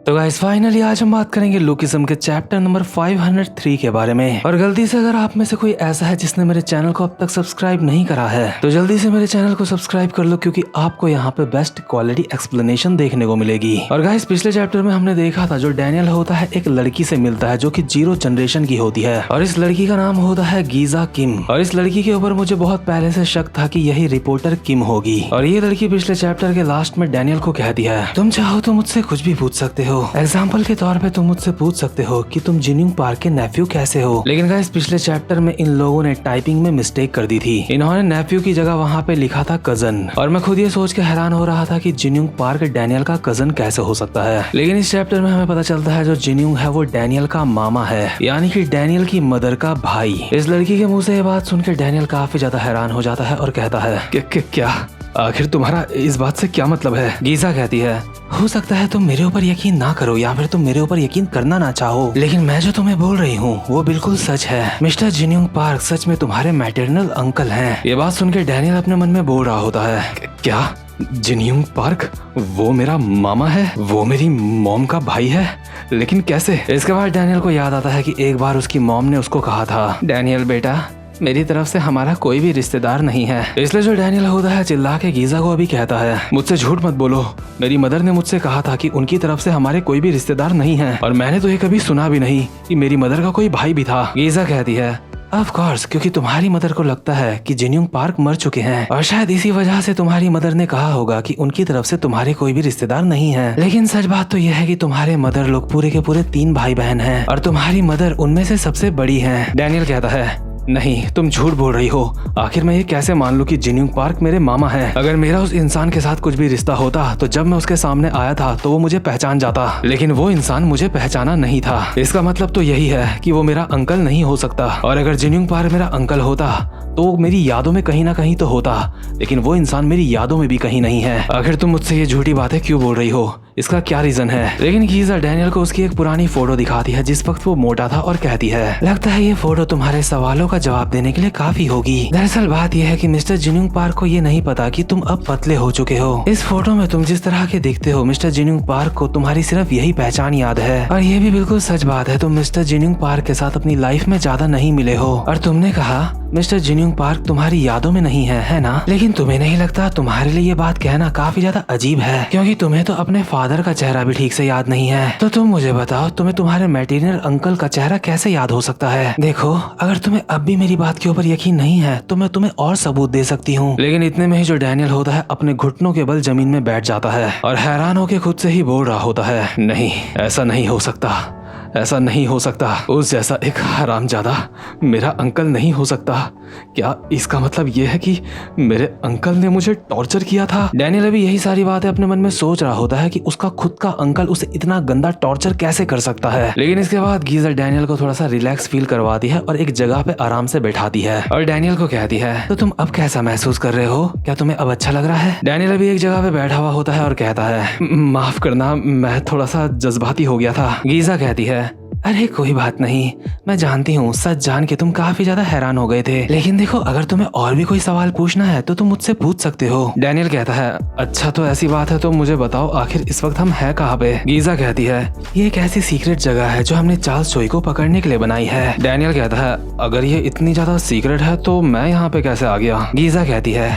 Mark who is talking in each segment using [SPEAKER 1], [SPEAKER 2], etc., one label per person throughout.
[SPEAKER 1] तो guys finally आज हम बात करेंगे लुकिज्म के चैप्टर नंबर 503 के बारे में। और गलती से अगर आप में से कोई ऐसा है जिसने मेरे चैनल को अब तक सब्सक्राइब नहीं करा है तो जल्दी से मेरे चैनल को सब्सक्राइब कर लो, क्योंकि आपको यहाँ पे बेस्ट क्वालिटी एक्सप्लेनेशन देखने को मिलेगी। और गाइस पिछले चैप्टर में हमने देखा था जो डैनियल होता है एक लड़की से मिलता है जो कि 0 जनरेशन की होती है और इस लड़की का नाम होता है गीजा किम। और इस लड़की के ऊपर मुझे बहुत पहले से शक था कि यही रिपोर्टर किम होगी। और ये लड़की पिछले चैप्टर के लास्ट में डैनियल को कहती है तुम चाहो तो मुझसे कुछ भी पूछ सकते हो। एग्जाम्पल के तौर पे तुम मुझसे पूछ सकते हो कि तुम जिन्यूंग पार्क के नेफ्यू कैसे हो। लेकिन गाइस पिछले चैप्टर में इन लोगों ने टाइपिंग में मिस्टेक कर दी थी। इन्होंने नेफ्यू की जगह वहाँ पे लिखा था कजन। और मैं खुद ये सोच के हैरान हो रहा था कि जिन्यूंग पार्क डैनियल का कजन कैसे हो सकता है। लेकिन इस चैप्टर में हमें पता चलता है जो जिन्यूंग है वो डैनियल का मामा है, यानी कि डैनियल की मदर का भाई। इस लड़की के मुंह से ये बात सुनकर डैनियल काफी ज्यादा हैरान हो जाता है और कहता है क्या आखिर तुम्हारा इस बात से क्या मतलब है। गीजा कहती है हो सकता है तुम मेरे ऊपर यकीन ना करो या फिर तुम मेरे ऊपर यकीन करना ना चाहो, लेकिन मैं जो तुम्हें बोल रही हूँ वो बिल्कुल सच है। मिस्टर जिन्यूंग पार्क सच में तुम्हारे मैटरनल अंकल हैं। ये बात सुनकर डैनियल अपने मन में बोल रहा होता है क्या जिन्यूंग पार्क वो मेरा मामा है, वो मेरी मॉम का भाई है, लेकिन कैसे। इसके बाद डैनियल को याद आता है कि एक बार उसकी मॉम ने उसको कहा था डैनियल बेटा मेरी तरफ से हमारा कोई भी रिश्तेदार नहीं है। इसलिए जो डैनियल होता है चिल्ला के गीजा को अभी कहता है मुझसे झूठ मत बोलो, मेरी मदर ने मुझसे कहा था कि उनकी तरफ से हमारे कोई भी रिश्तेदार नहीं है और मैंने तो ये कभी सुना भी नहीं कि मेरी मदर का कोई भाई भी था। गीजा कहती है ऑफ कोर्स, क्योंकि तुम्हारी मदर को लगता है कि जिन्यूंग पार्क मर चुके हैं और शायद इसी वजह से तुम्हारी मदर ने कहा होगा कि उनकी तरफ से तुम्हारे कोई भी रिश्तेदार नहीं है। लेकिन सच बात तो यह है कि तुम्हारे मदर लोग पूरे के पूरे 3 भाई बहन हैं और तुम्हारी मदर उनमें से सबसे बड़ी है। डैनियल कहता है नहीं तुम झूठ बोल रही हो, आखिर मैं ये कैसे मान लूं कि जिन्यूंग पार्क मेरे मामा है। अगर मेरा उस इंसान के साथ कुछ भी रिश्ता होता तो जब मैं उसके सामने आया था तो वो मुझे पहचान जाता, लेकिन वो इंसान मुझे पहचाना नहीं था। इसका मतलब तो यही है कि वो मेरा अंकल नहीं हो सकता। और अगर जिन्यूंग पार्क मेरा अंकल होता तो वो मेरी यादों में कहीं ना कहीं तो होता, लेकिन वो इंसान मेरी यादों में भी कहीं नहीं है। आखिर तुम मुझसे ये झूठी बातें क्यों बोल रही हो, इसका क्या रीजन है। लेकिन गीजा डैनियल को उसकी एक पुरानी फोटो दिखाती है जिस वक्त वो मोटा था और कहती है लगता है ये फोटो तुम्हारे सवालों का जवाब देने के लिए काफी होगी। दरअसल बात यह है कि मिस्टर जिन्यूंग पार्क को ये नहीं पता कि तुम अब पतले हो चुके हो। इस फोटो में तुम जिस तरह के दिखते हो मिस्टर जिन्यूंग पार्क को तुम्हारी सिर्फ यही पहचान याद है। और ये भी बिल्कुल सच बात है, तुम मिस्टर जिन्यूंग पार्क के साथ अपनी लाइफ में ज्यादा नहीं मिले हो। और तुमने कहा मिस्टर जिन्यूंग पार्क तुम्हारी यादों में नहीं है ना। लेकिन तुम्हें नहीं लगता तुम्हारे लिए ये बात कहना काफी ज्यादा अजीब है, क्योंकि तुम्हें तो अपने फादर का चेहरा भी ठीक से याद नहीं है। तो तुम मुझे बताओ तुम्हें तुम्हारे मैटरनल अंकल का चेहरा कैसे याद हो सकता है। देखो अगर तुम्हें अब भी मेरी बात के ऊपर यकीन नहीं है तो मैं तुम्हें और सबूत दे सकती हूँ। लेकिन इतने में ही जो डैनियल होता है अपने घुटनों के बल जमीन में बैठ जाता है और हैरान होकर खुद से ही बोल रहा होता है नहीं ऐसा नहीं हो सकता, ऐसा नहीं हो सकता, उस जैसा एक हरामजादा मेरा अंकल नहीं हो सकता। क्या इसका मतलब यह है कि मेरे अंकल ने मुझे टॉर्चर किया था। डैनियल अभी यही सारी बातें अपने मन में सोच रहा होता है कि उसका खुद का अंकल उसे इतना गंदा टॉर्चर कैसे कर सकता है। लेकिन इसके बाद गीजा डैनियल को थोड़ा सा रिलैक्स फील करवाती है और एक जगह पे आराम से बैठाती है और डैनियल को कहती है तो तुम अब कैसा महसूस कर रहे हो, क्या तुम्हें अब अच्छा लग रहा है। डैनियल अभी एक जगह पे बैठा हुआ होता है और कहता है माफ करना मैं थोड़ा सा जज्बाती हो गया था। गीजा कहती है अरे कोई बात नहीं, मैं जानती हूँ सच जान के तुम काफी ज्यादा हैरान हो गए थे, लेकिन देखो अगर तुम्हें और भी कोई सवाल पूछना है तो तुम मुझसे पूछ सकते हो। डैनियल कहता है अच्छा तो ऐसी बात है तो मुझे बताओ आखिर इस वक्त हम है कहाँ पे। गीजा कहती है ये एक ऐसी सीक्रेट जगह है जो हमने चार्ल्स चोई को पकड़ने के लिए बनाई है। डैनियल कहता है अगर ये इतनी ज्यादा सीक्रेट है तो मैं यहाँ पे कैसे आ गया। गीजा कहती है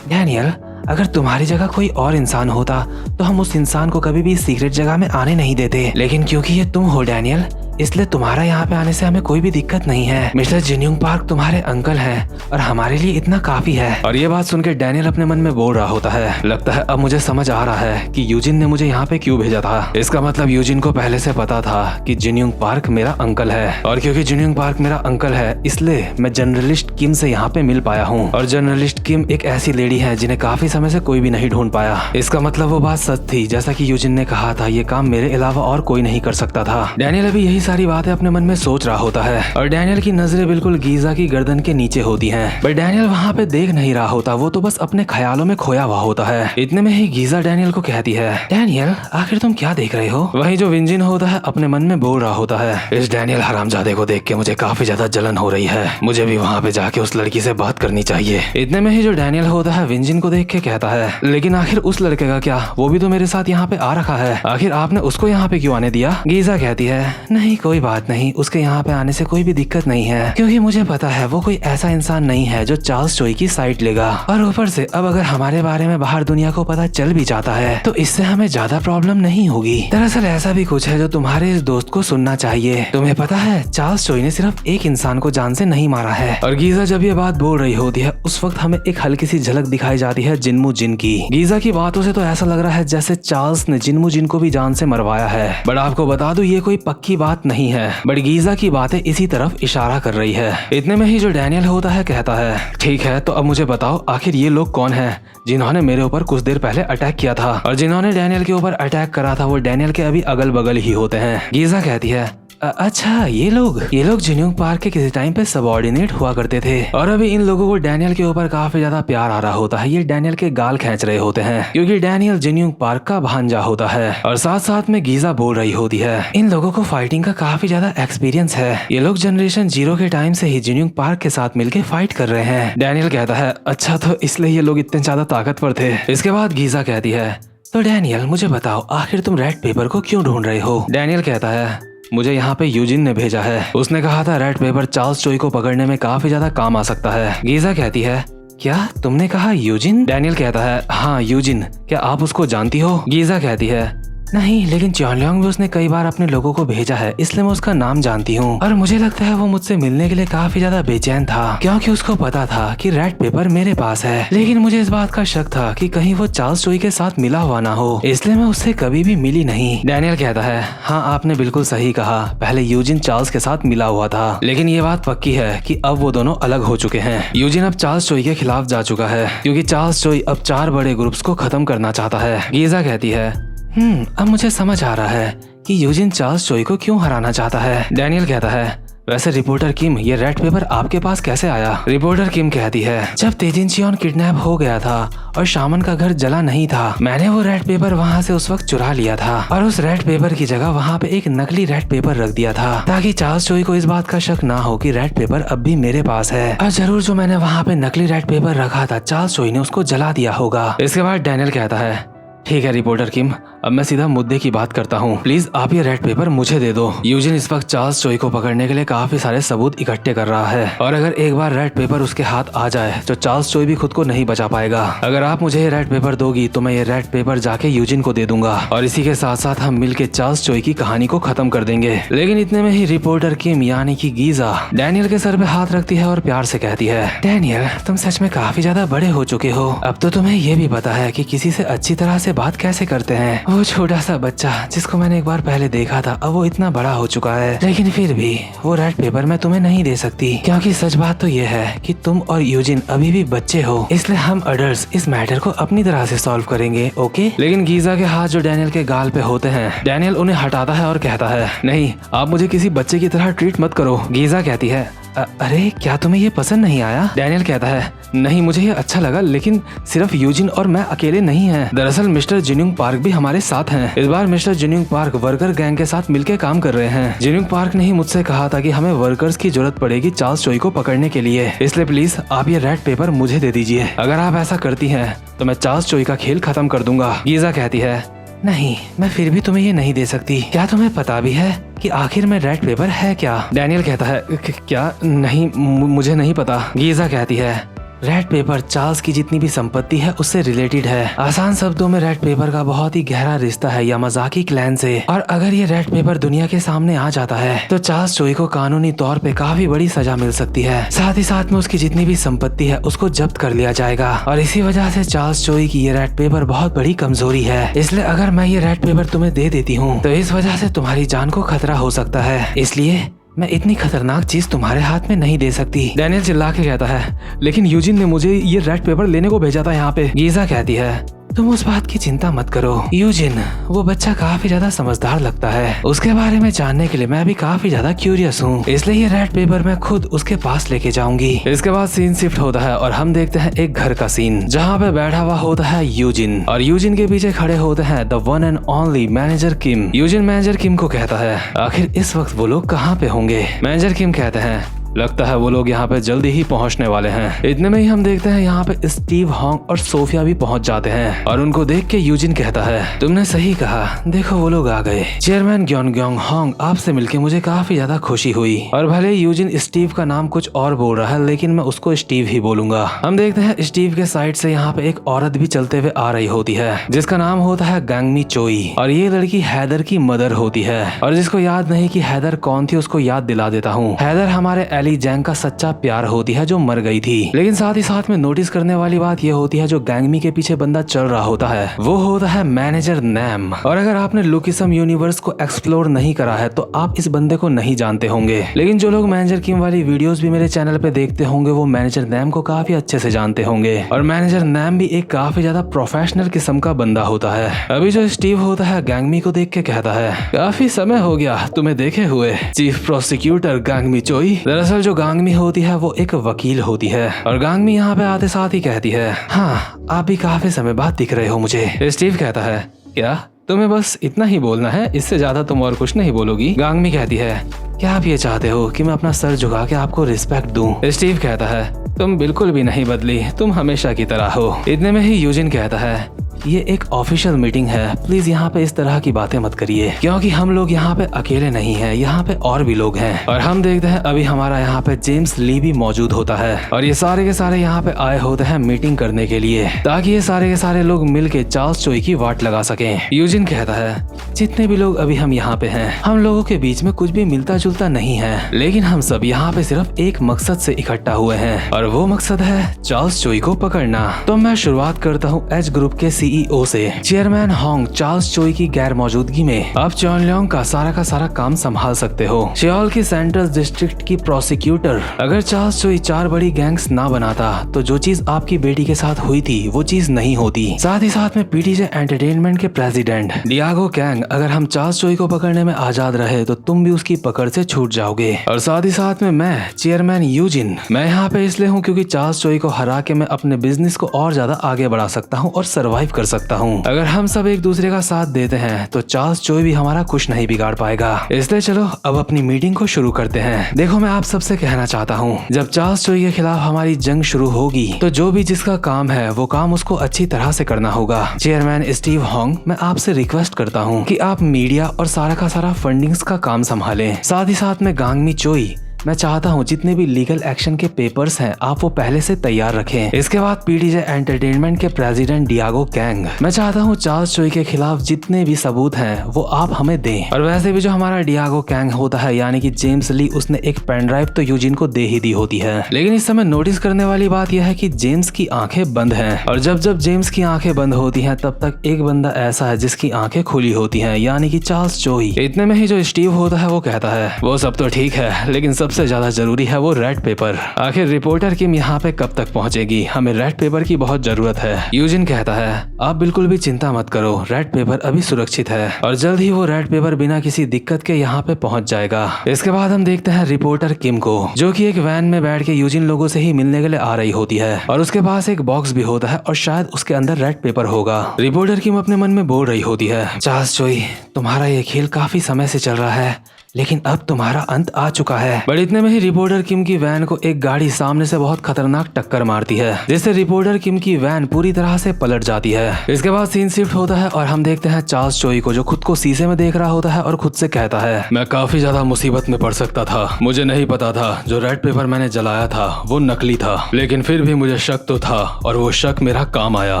[SPEAKER 1] डैनियल अगर तुम्हारी जगह कोई और इंसान होता तो हम उस इंसान को कभी भी सीक्रेट जगह में आने नहीं देते, लेकिन क्योंकि ये तुम हो डैनियल इसलिए तुम्हारा यहाँ पे आने से हमें कोई भी दिक्कत नहीं है। मिस्टर जिन्यूंग पार्क तुम्हारे अंकल हैं और हमारे लिए इतना काफी है। और ये बात सुनकर डैनियल अपने मन में बोल रहा होता है लगता है अब मुझे समझ आ रहा है कि यूजिन ने मुझे यहाँ पे क्यों भेजा था। इसका मतलब यूजिन को पहले से पता था कि जिन्यूंग पार्क मेरा अंकल है और क्योंकि जिन्यूंग पार्क मेरा अंकल है इसलिए मैं जर्नलिस्ट किम से यहाँ पे मिल पाया हूँ। और जर्नलिस्ट किम एक ऐसी लेडी है जिन्हें काफी समय से कोई भी नहीं ढूंढ पाया। इसका मतलब वो बात सच थी, जैसा कि यूजिन ने कहा था ये काम मेरे अलावा और कोई नहीं कर सकता था। डैनियल अभी यही सारी बातें अपने मन में सोच रहा होता है और डैनियल की नजरें बिल्कुल गीजा की गर्दन के नीचे होती हैं। बट डैनियल वहाँ पे देख नहीं रहा होता, वो तो बस अपने ख्यालों में खोया हुआ होता है। इतने में ही गीजा डैनियल को कहती है, डैनियल आखिर तुम क्या देख रहे हो? वही जो विंजिन होता है अपने मन में बोल रहा होता है, इस डैनियल हरामजादे को देख के मुझे काफी ज्यादा जलन हो रही है, मुझे भी वहाँ पे जाके उस लड़की से बात करनी चाहिए। इतने में ही जो डैनियल होता है विंजिन को देख के कहता है, लेकिन आखिर उस लड़के का क्या, वो भी तो मेरे साथ यहाँ पे आ रखा है, आखिर आपने उसको यहाँ पे क्यों आने दिया? गीजा कहती है, नहीं कोई बात नहीं, उसके यहाँ पे आने से कोई भी दिक्कत नहीं है, क्योंकि मुझे पता है वो कोई ऐसा इंसान नहीं है जो चार्ल्स चोई की साइड लेगा। और ऊपर से अब अगर हमारे बारे में बाहर दुनिया को पता चल भी जाता है तो इससे हमें ज्यादा प्रॉब्लम नहीं होगी। दरअसल ऐसा भी कुछ है जो तुम्हारे इस दोस्त को सुनना चाहिए। तुम्हें पता है चार्ल्स चोई ने सिर्फ एक इंसान को जान से नहीं मारा है। और गीजा जब ये बात बोल रही होती है उस वक्त हमें एक हल्की सी झलक दिखाई जाती है जिन्मू जिन की। गीजा की बातों से तो ऐसा लग रहा है जैसे चार्ल्स ने जिन्मू जिन को भी जान से मरवाया है। बट आपको बता दूं ये कोई पक्की बात नहीं है, बट गीजा की बातें इसी तरफ इशारा कर रही है। इतने में ही जो डैनियल होता है कहता है, ठीक है तो अब मुझे बताओ आखिर ये लोग कौन है जिन्होंने मेरे ऊपर कुछ देर पहले अटैक किया था और जिन्होंने डैनियल के ऊपर अटैक करा था वो डैनियल के अभी अगल बगल ही होते हैं। गीजा कहती है, अच्छा ये लोग जिन्यूंग पार्क के किसी टाइम पे सबऑर्डिनेट हुआ करते थे और अभी इन लोगों को डैनियल के ऊपर काफी ज्यादा प्यार आ रहा होता है। ये डैनियल के गाल खींच रहे होते हैं क्योंकि डैनियल जिन्यूंग पार्क का भांजा होता है। और साथ साथ में गीजा बोल रही होती है, इन लोगों को फाइटिंग का काफी ज्यादा एक्सपीरियंस है, ये लोग जनरेशन 0 के टाइम से ही जिन्यूंग पार्क के साथ मिलकर फाइट कर रहे हैं। डैनियल कहता है, अच्छा तो इसलिए ये लोग इतने ज्यादा ताकतवर थे। इसके बाद गीजा कहती है, तो डैनियल मुझे बताओ आखिर तुम रेड पेपर को क्यों ढूंढ रहे हो? डैनियल कहता है, मुझे यहाँ पे यूजिन ने भेजा है, उसने कहा था रेड पेपर चार्ल्स चोई को पकड़ने में काफी ज्यादा काम आ सकता है। गीजा कहती है, क्या तुमने कहा यूजिन? डैनियल कहता है, हाँ यूजिन, क्या आप उसको जानती हो? गीजा कहती है, नहीं लेकिन चॉनलियांग में उसने कई बार अपने लोगों को भेजा है इसलिए मैं उसका नाम जानती हूँ और मुझे लगता है वो मुझसे मिलने के लिए काफी ज्यादा बेचैन था क्योंकि उसको पता था कि रेड पेपर मेरे पास है। लेकिन मुझे इस बात का शक था कि कहीं वो चार्ल्स चोई के साथ मिला हुआ ना हो, इसलिए मैं उससे कभी भी मिली नहीं। डैनियल कहता है, हाँ आपने बिल्कुल सही कहा, पहले यूजिन चार्ल्स के साथ मिला हुआ था, लेकिन ये बात पक्की है कि अब वो दोनों अलग हो चुके हैं। यूजिन अब चार्ल्स चोई के खिलाफ जा चुका है क्योंकि चार्ल्स चोई अब 4 बड़े ग्रुप्स को खत्म करना चाहता है। गीजा कहती है, अब मुझे समझ आ रहा है कि यूजिन चार्ल्स चोई को क्यों हराना चाहता है। डैनियल कहता है, वैसे रिपोर्टर किम ये रेड पेपर आपके पास कैसे आया? रिपोर्टर किम कहती है, जब तेजिन चियोन किडनैप हो गया था और शामन का घर जला नहीं था, मैंने वो रेड पेपर वहाँ से उस वक्त चुरा लिया था और उस रेड पेपर की जगह वहाँ पे एक नकली रेड पेपर रख दिया था ताकि चार्ल्स चोई को इस बात का शक ना हो कि रेड पेपर अब भी मेरे पास है। और जरूर जो मैंने वहाँ पे नकली रेड पेपर रखा था चार्ल्स चोई ने उसको जला दिया होगा। इसके बाद डैनियल कहता है, ठीक है रिपोर्टर किम, अब मैं सीधा मुद्दे की बात करता हूँ, प्लीज आप ये रेड पेपर मुझे दे दो। यूजिन इस वक्त चार्ल्स चोई को पकड़ने के लिए काफी सारे सबूत इकट्ठे कर रहा है और अगर एक बार रेड पेपर उसके हाथ आ जाए तो चार्ल्स चोई भी खुद को नहीं बचा पाएगा। अगर आप मुझे ये रेड पेपर दोगी तो मैं ये रेड पेपर जाके यूजिन को दे दूंगा और इसी के साथ साथ हम मिलके चार्ल्स चोई की कहानी को खत्म कर देंगे। लेकिन इतने में ही रिपोर्टर किम यानी कि गीजा डैनियल के सर पे हाथ रखती है और प्यार से कहती है, डैनियल तुम सच में काफी ज्यादा बड़े हो चुके हो, अब तो तुम्हें ये भी पता है कि किसी से अच्छी तरह से बात कैसे करते हैं। वो छोटा सा बच्चा जिसको मैंने एक बार पहले देखा था अब वो इतना बड़ा हो चुका है, लेकिन फिर भी वो रेड पेपर मैं तुम्हें नहीं दे सकती क्योंकि सच बात तो ये है कि तुम और यूजिन अभी भी बच्चे हो, इसलिए हम अडल्ट्स इस मैटर को अपनी तरह से सॉल्व करेंगे, ओके? लेकिन गीजा के हाथ जो डैनियल के गाल पे होते हैं, डैनियल उन्हें हटाता है और कहता है, नहीं आप मुझे किसी बच्चे की तरह ट्रीट मत करो। गीजा कहती है, अरे क्या तुम्हें ये पसंद नहीं आया? डैनियल कहता है, नहीं मुझे ये अच्छा लगा, लेकिन सिर्फ यूजिन और मैं अकेले नहीं हैं। दरअसल मिस्टर जिन्यूंग पार्क भी हमारे साथ हैं। इस बार मिस्टर जिन्यूंग पार्क वर्कर गैंग के साथ मिलकर काम कर रहे हैं। जिन्यूंग पार्क ने ही मुझसे कहा था कि हमें वर्कर्स की जरूरत पड़ेगी चार्ल्स चोई को पकड़ने के लिए, इसलिए प्लीज आप ये रेड पेपर मुझे दे दीजिए। अगर आप ऐसा करती हैं तो मैं चार्ल्स चोई का खेल खत्म कर दूंगा। गीजा कहती है, नहीं मैं फिर भी तुम्हें ये नहीं दे सकती, क्या तुम्हें पता भी है कि आखिर में रेड पेपर है क्या? डैनियल कहता है, क्या? नहीं मुझे नहीं पता। गीजा कहती है, रेड पेपर चार्ल्स की जितनी भी संपत्ति है उससे रिलेटेड है। आसान शब्दों में रेड पेपर का बहुत ही गहरा रिश्ता है यामाज़ाकी क्लैन से, और अगर ये रेड पेपर दुनिया के सामने आ जाता है तो चार्ल्स चोई को कानूनी तौर पे काफी बड़ी सजा मिल सकती है। साथ ही साथ में उसकी जितनी भी संपत्ति है उसको जब्त कर लिया जाएगा और इसी वजह से चार्ल्स चोई की ये रेड पेपर बहुत बड़ी कमजोरी है। इसलिए अगर मैं ये रेड पेपर तुम्हें दे देती हूँ तो इस वजह से तुम्हारी जान को खतरा हो सकता है, इसलिए मैं इतनी खतरनाक चीज तुम्हारे हाथ में नहीं दे सकती। डैनियल चिल्ला के कहता है, लेकिन यूजिन ने मुझे ये रेड पेपर लेने को भेजा था यहाँ पे। गीजा कहती है, तुम उस बात की चिंता मत करो यूजिन, वो बच्चा काफी ज्यादा समझदार लगता है। उसके बारे में जानने के लिए मैं भी काफी ज्यादा क्यूरियस हूँ, इसलिए ये रेड पेपर मैं खुद उसके पास लेके जाऊंगी। इसके बाद सीन शिफ्ट होता है और हम देखते हैं एक घर का सीन, जहाँ पे बैठा हुआ होता है यूजिन और यूजिन के पीछे खड़े होते हैं the one and only manager Kim. Eugene manager Kim को कहता है आखिर इस वक्त वो लोग कहाँ पे होंगे। मैनेजर किम कहते हैं लगता है वो लोग यहाँ पे जल्दी ही पहुँचने वाले हैं। इतने में ही हम देखते हैं यहाँ पे स्टीव हॉन्ग और सोफिया भी पहुँच जाते हैं और उनको देख के यूजिन कहता है तुमने सही कहा, देखो वो लोग आ गए। चेयरमैन ग्योंग हॉन्ग, आपसे मिलके मुझे काफी ज्यादा खुशी हुई। और भले यूजिन स्टीव का नाम कुछ और बोल रहा है, लेकिन मैं उसको स्टीव ही बोलूंगा। हम देखते हैं स्टीव के साइड से यहाँ पे एक औरत भी चलते हुए आ रही होती है, जिसका नाम होता है गांगमी चोई और ये लड़की हैदर की मदर होती है। और जिसको याद नहीं कि हैदर कौन थी, उसको याद दिला देता हूँ। हैदर हमारे एली जैंग का सच्चा प्यार होती है जो मर गई थी। लेकिन साथ ही साथ में नोटिस करने वाली बात यह होती है जो गैंगमी के पीछे बंदा चल रहा होता है वो होता है मैनेजर नैम। और अगर आपने लुकिसम यूनिवर्स को एक्सप्लोर नहीं करा है तो आप इस बंदे को नहीं जानते होंगे, लेकिन जो लोग मैनेजर किम वाली वीडियोस भी मेरे चैनल पे देखते होंगे वो मैनेजर नैम को काफी अच्छे से जानते होंगे। और मैनेजर नैम भी एक काफी ज्यादा प्रोफेशनल किस्म का बंदा होता है। अभी जो स्टीव होता है गैंगमी को देख के कहता है काफी समय हो गया तुम्हें देखे हुए चीफ प्रोसिक्यूटर गांगमी चोई। दरअसल जो गांगमी होती है वो एक वकील होती है और गांगमी यहाँ पे आते साथ ही कहती है हाँ आप भी काफी समय बाद दिख रहे हो मुझे। स्टीव कहता है क्या तुम्हें बस इतना ही बोलना है, इससे ज्यादा तुम और कुछ नहीं बोलोगी। गांगमी कहती है क्या आप ये चाहते हो कि मैं अपना सर झुका के आपको रिस्पेक्ट दूं। स्टीव कहता है तुम बिल्कुल भी नहीं बदली, तुम हमेशा की तरह हो। इतने में ही यूजिन कहता है ये एक ऑफिशियल मीटिंग है, प्लीज यहाँ पे इस तरह की बातें मत करिए, क्योंकि हम लोग यहाँ पे अकेले नहीं हैं, यहाँ पे और भी लोग हैं। और हम देखते हैं अभी हमारा यहाँ पे जेम्स ली भी मौजूद होता है और ये सारे के सारे यहाँ पे आए होते हैं मीटिंग करने के लिए, ताकि ये सारे के सारे लोग मिल के चार्ल्स चोई की वाट लगा सकें। यूजिन कहता है जितने भी लोग अभी हम यहाँ पे हैं, हम लोगों के बीच में कुछ भी मिलता जुलता नहीं है, लेकिन हम सब यहाँ पे सिर्फ एक मकसद से इकट्ठा हुए हैं और वो मकसद है चार्ल्स चोई को पकड़ना। तो मैं शुरुआत करता हूँ एच ग्रुप के सीईओ से। चेयरमैन हॉन्ग, चार्ल्स चोई की गैर मौजूदगी में आप चॉनलियोंग का सारा काम संभाल सकते हो। सियोल की सेंट्रल डिस्ट्रिक्ट की प्रोसिक्यूटर, अगर चार्ल्स चोई 4 बड़ी गैंग्स ना बनाता तो जो चीज आपकी बेटी के साथ हुई थी वो चीज नहीं होती। साथ ही साथ में पीटीजे एंटरटेनमेंट के प्रेसिडेंट डियागो कैंग, अगर हम चार्ल्स चोई को पकड़ने में आजाद रहे तो तुम भी उसकी पकड़ से छूट जाओगे। और साथ ही साथ में मैं चेयरमैन यूजिन, मैं यहाँ पे इसलिए हूँ क्योंकि चार्ल्स चोई को हरा के मैं अपने बिजनेस को और ज्यादा आगे बढ़ा सकता हूँ और सरवाइव कर सकता हूँ। अगर हम सब एक दूसरे का साथ देते हैं तो चार्ल्स चोई भी हमारा कुछ नहीं बिगाड़ पाएगा। इसलिए चलो अब अपनी मीटिंग को शुरू करते हैं। देखो मैं आप सबसे कहना चाहता हूँ, जब चार्ल्स चोई के खिलाफ हमारी जंग शुरू होगी तो जो भी जिसका काम है वो काम उसको अच्छी तरह से करना होगा। चेयरमैन स्टीव हॉन्ग, मैं आपसे रिक्वेस्ट करता हूँ कि आप मीडिया और सारा का सारा फंडिंग्स का काम संभालें। साथ ही साथ में गांगमी चोई, मैं चाहता हूँ जितने भी लीगल एक्शन के पेपर्स हैं आप वो पहले से तैयार रखें। इसके बाद पीटीजे एंटरटेनमेंट के प्रेसिडेंट डियागो कैंग, मैं चाहता हूँ चार्ल्स चोई के खिलाफ जितने भी सबूत हैं वो आप हमें दें। और वैसे भी जो हमारा डियागो कैंग होता है यानी कि जेम्स ली, उसने एक पेन ड्राइव तो यूजिन को दे ही दी होती है। लेकिन इस समय नोटिस करने वाली बात यह है कि जेम्स की आंखें बंद हैं और जब जब जेम्स की आंखें बंद होती हैं तब तक एक बंदा ऐसा है जिसकी आंखें खुली होती हैं, यानी कि चार्ल्स चोई। इतने में ही जो स्टीव होता है वो कहता है वो सब तो ठीक है, लेकिन सबसे ज्यादा जरूरी है वो रेड पेपर। आखिर रिपोर्टर किम यहाँ पे कब तक पहुँचेगी, हमें रेड पेपर की बहुत जरूरत है। यूजिन कहता है आप बिल्कुल भी चिंता मत करो, रेड पेपर अभी सुरक्षित है और जल्द ही वो रेड पेपर बिना किसी दिक्कत के यहाँ पे पहुँच जाएगा। इसके बाद हम देखते हैं रिपोर्टर किम को, जो कि एक वैन में बैठ के यूजिन लोगों से ही मिलने के लिए आ रही होती है और उसके पास एक बॉक्स भी होता है और शायद उसके अंदर रेड पेपर होगा। रिपोर्टर किम अपने मन में बोल रही होती है चार्ल्स चोई, तुम्हारा ये खेल काफी समय से चल रहा है लेकिन अब तुम्हारा अंत आ चुका है। बट इतने में ही रिपोर्टर किम की वैन को एक गाड़ी सामने से बहुत खतरनाक टक्कर मारती है, जिससे रिपोर्टर किम की वैन पूरी तरह से पलट जाती है। इसके बाद सीन शिफ्ट होता है और हम देखते हैं चार्ल्स चोई को, जो खुद को शीशे में देख रहा होता है और खुद से कहता है मैं काफी ज्यादा मुसीबत में पड़ सकता था, मुझे नहीं पता था जो रेड पेपर मैंने जलाया था वो नकली था, लेकिन फिर भी मुझे शक तो था और वो शक मेरा काम आया।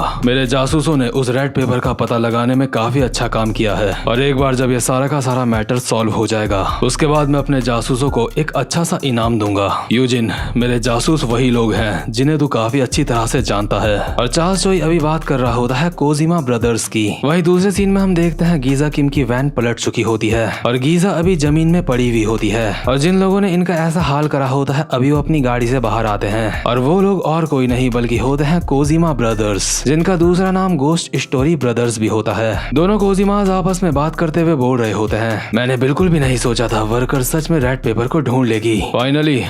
[SPEAKER 1] मेरे जासूसों ने उस रेड पेपर का पता लगाने में काफी अच्छा काम किया है और एक बार जब ये सारा का सारा मैटर सॉल्व हो जाएगा करेगा। उसके बाद मैं अपने जासूसों को एक अच्छा सा इनाम दूंगा। यूजिन, मेरे जासूस वही लोग हैं जिन्हें तू काफी अच्छी तरह से जानता है। और चार्ल्स चोई अभी बात कर रहा होता है कोजिमा ब्रदर्स की। वही दूसरे सीन में हम देखते हैं गीजा किम की वैन पलट चुकी होती है और गीजा अभी जमीन में पड़ी हुई होती है। और जिन लोगों ने इनका ऐसा हाल करा होता है अभी वो अपनी गाड़ी से बाहर आते हैं और वो लोग और कोई नहीं बल्कि होते हैं कोजिमा ब्रदर्स, जिनका दूसरा नाम गोस्ट स्टोरी ब्रदर्स भी होता है। दोनों कोजिमास आपस में बात करते हुए बोल रहे होते हैं, मैंने बिल्कुल भी नहीं सोचा था वर्कर सच में रेड पेपर को ढूंढ लेगी। फाइनली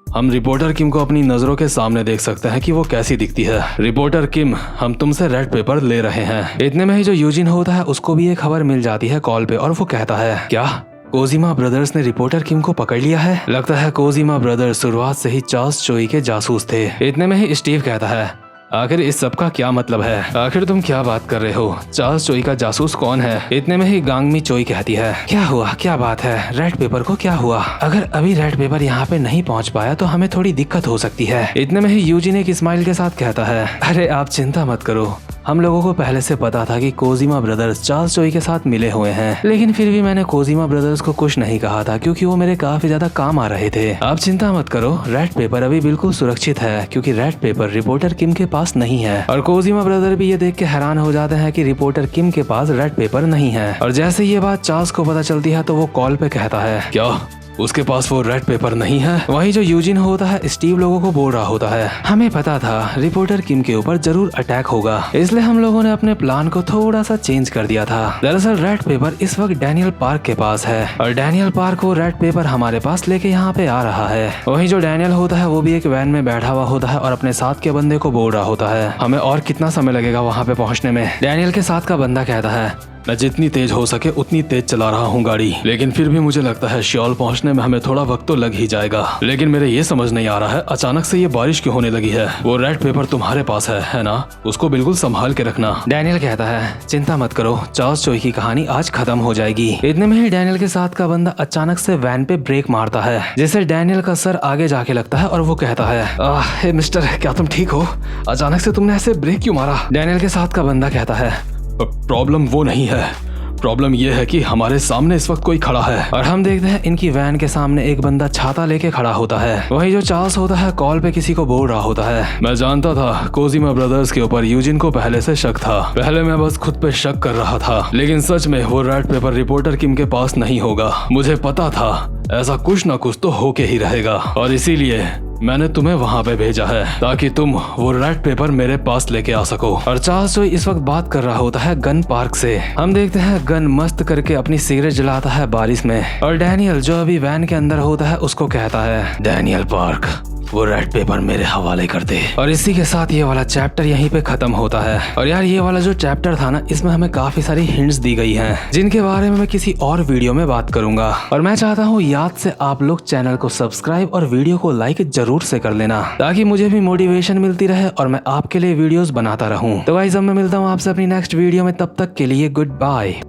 [SPEAKER 1] हम रिपोर्टर किम को अपनी नजरों के सामने देख सकते हैं कि वो कैसी दिखती है। रिपोर्टर किम, हम तुमसे रेड पेपर ले रहे हैं। इतने में ही जो यूजिन होता है उसको भी एक खबर मिल जाती है कॉल पे और वो कहता है, क्या कोजिमा ब्रदर्स ने रिपोर्टर किम को पकड़ लिया है? लगता है कोजिमा ब्रदर्स शुरुआत से ही चार्ल्स चोई के जासूस थे। इतने में ही स्टीव कहता है, आखिर इस सब का क्या मतलब है? आखिर तुम क्या बात कर रहे हो? चार्ल्स चोई का जासूस कौन है? इतने में ही गांगमी चोई कहती है, क्या हुआ, क्या बात है? रेड पेपर को क्या हुआ? अगर अभी रेड पेपर यहाँ पे नहीं पहुँच पाया तो हमें थोड़ी दिक्कत हो सकती है। इतने में ही यूजिन एक स्माइल के साथ कहता है, अरे आप चिंता मत करो, हम लोगों को पहले से पता था कि कोजिमा ब्रदर्स चार्ल्स चोई के साथ मिले हुए हैं, लेकिन फिर भी मैंने कोजिमा ब्रदर्स को कुछ नहीं कहा था क्योंकि वो मेरे काफी ज्यादा काम आ रहे थे। आप चिंता मत करो, रेड पेपर अभी बिल्कुल सुरक्षित है क्योंकि रेड पेपर रिपोर्टर किम के पास नहीं है। और कोजिमा ब्रदर भी ये देख के हैरान हो जाते हैं कि रिपोर्टर किम के पास रेड पेपर नहीं है। और जैसे ये बात चार्ल्स को पता चलती है तो वो कॉल पे कहता है, क्या उसके पास वो रेड पेपर नहीं है? वही जो यूजिन होता है स्टीव लोगों को बोल रहा होता है, हमें पता था रिपोर्टर किम के ऊपर जरूर अटैक होगा, इसलिए हम लोगों ने अपने प्लान को थोड़ा सा चेंज कर दिया था। दरअसल रेड पेपर इस वक्त डैनियल पार्क के पास है और डैनियल पार्क वो रेड पेपर हमारे पास लेके यहाँ पे आ रहा है। वही जो डैनियल होता है वो भी एक वैन में बैठा हुआ होता है और अपने साथ के बंदे को बोल रहा होता है, हमें और कितना समय लगेगा वहाँ पे पहुँचने में? डैनियल के साथ का बंदा कहता है, मैं जितनी तेज हो सके उतनी तेज चला रहा हूँ गाड़ी, लेकिन फिर भी मुझे लगता है श्योल पहुँचने में हमें थोड़ा वक्त तो लग ही जाएगा। लेकिन मेरे ये समझ नहीं आ रहा है अचानक से ये बारिश क्यों होने लगी है? वो रेड पेपर तुम्हारे पास है ना? उसको बिल्कुल संभाल के रखना। डैनियल कहता है, चिंता मत करो, चार्ल्स चोई की कहानी आज खत्म हो जाएगी। इतने में ही डैनियल के साथ का बंदा अचानक से वैन पे ब्रेक मारता है जिससे डैनियल का सर आगे जाके लगता है और वो कहता है, हे मिस्टर, क्या तुम ठीक हो? अचानक से तुमने ऐसे ब्रेक क्यों मारा? डैनियल के साथ का बंदा कहता है, प्रॉब्लम वो नहीं है, प्रॉब्लम यह है कि हमारे सामने इस वक्त कोई खड़ा है। और हम देखते हैं इनकी वैन के सामने एक बंदा छाता लेके खड़ा होता है। वही जो चार्ल्स होता है कॉल पे किसी को बोल रहा होता है, मैं जानता था कोजिमा ब्रदर्स के ऊपर यूजिन को पहले से शक था, पहले मैं बस खुद पे शक कर रहा था, लेकिन सच में वो रेड पेपर रिपोर्टर किम के पास नहीं होगा। मुझे पता था ऐसा कुछ ना कुछ तो होके ही रहेगा और इसीलिए मैंने तुम्हें वहाँ पे भेजा है ताकि तुम वो रेड पेपर मेरे पास लेके आ सको। और चार्ल्स चोई इस वक्त बात कर रहा होता है गन पार्क से। हम देखते हैं गन मस्त करके अपनी सिगरेट जलाता है बारिश में और डैनियल जो अभी वैन के अंदर होता है उसको कहता है, डैनियल पार्क, वो रेड पेपर मेरे हवाले कर दे। और इसी के साथ ये वाला चैप्टर यहीं पे खत्म होता है। और यार ये वाला जो चैप्टर था ना, इसमें हमें काफी सारी हिंट्स दी गई हैं जिनके बारे में मैं किसी और वीडियो में बात करूंगा। और मैं चाहता हूँ याद से आप लोग चैनल को सब्सक्राइब और वीडियो को लाइक जरूर से कर लेना ताकि मुझे भी मोटिवेशन मिलती रहे और मैं आपके लिए वीडियोस बनाता रहूं। तो गाइस अब मैं मिलता हूँ आपसे अपनी नेक्स्ट वीडियो में, तब तक के लिए गुड बाय।